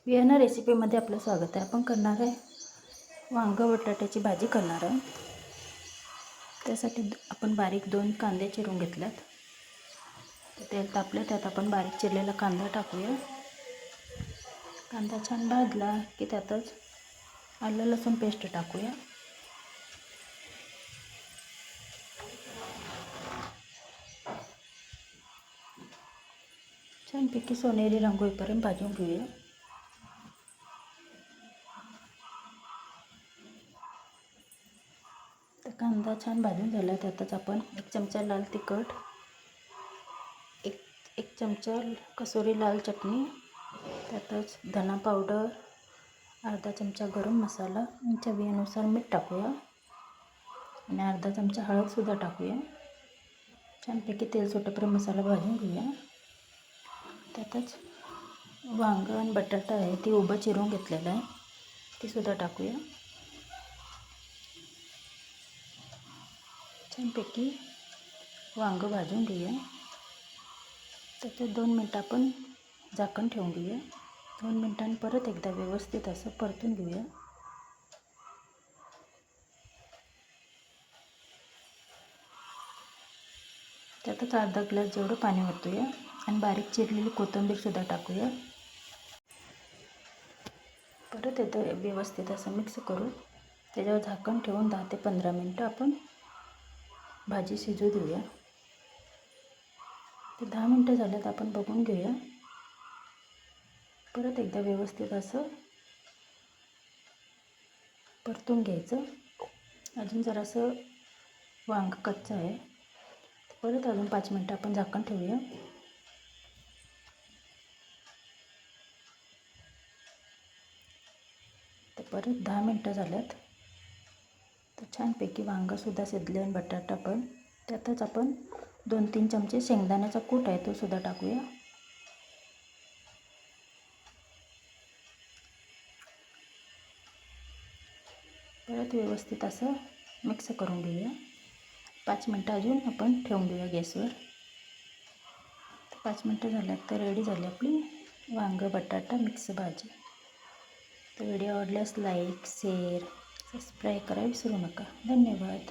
Vienna रेसिपीमध्ये आपलं स्वागत आहे. आपण करणार आहे वांगं बटाट्याची भाजी करणार आहे. त्यासाठी आपण बारीक 2 कांदे चिरून घेतल्यात. तेल तापलं, त्यात आपण बारीक चिरलेला कांदा टाकूया. कांदा छान भाजला की त्यातच आलं लसूण पेस्ट टाकूया. छानपैकी सोनेरी रंग होईपर्यंत भाजून घेऊया. तर कांदा छान भाजून झाला, त्यातच आपण 1 चमचा लाल तिखट, एक चमचा कसुरी लाल चटणी, त्यातच धना पावडर, अर्धा चमचा गरम मसाला, चवीनुसार मीठ टाकूया आणि अर्धा चमचा हळदसुद्धा टाकूया. छानपैकी तेल सुटेपर्यंत मसाला भाजून घेऊया. त्यातच वांगं आणि बटाटा आहे ती उभं चिरून घेतलेलं आहे, ती सुद्धा टाकूया. छानपैकी वांगं भाजून घेऊया. त्याच्यात 2 मिनटं आपण झाकण ठेवून घेऊया. 2 मिनटांनी परत एकदा व्यवस्थित असं परतून घेऊया. त्यातच अर्धा ग्लास जेवढं पाणी ओतूया आणि बारीक चिरलेली कोथिंबीरसुद्धा टाकूया. परत एकदा व्यवस्थित असं मिक्स करून त्याच्यावर झाकण ठेवून 10 ते 15 मिनटं आपण भाजी शिजू देऊया. ते 10 मिनटं झाल्यात, आपण बघून घेऊया. परत एकदा व्यवस्थित असं परतून घ्यायचं. अजून जरासं वांगं कच्चं आहे, परत अजून 5 मिनटं आपण झाकण ठेवूया. तर परत 10 मिनटं झाल्यात. तर छानपैकी वांगंसुद्धा शिजले आणि बटाटा पण. त्यातच आपण 2-3 चमचे शेंगदाण्याचा कूट आहे तो सुद्धा टाकूया. परत व्यवस्थित असं मिक्स करून घेऊया. 5 मिनटं अजून आपण ठेवून देऊया गॅसवर. 5 मिनटं झाल्यात, तर रेडी झाली आपली वांगं बटाटा मिक्स भाजी. तर व्हिडिओ आवडल्यास लाईक, शेअर, सबस्क्राईब करायला विसरू नका. धन्यवाद.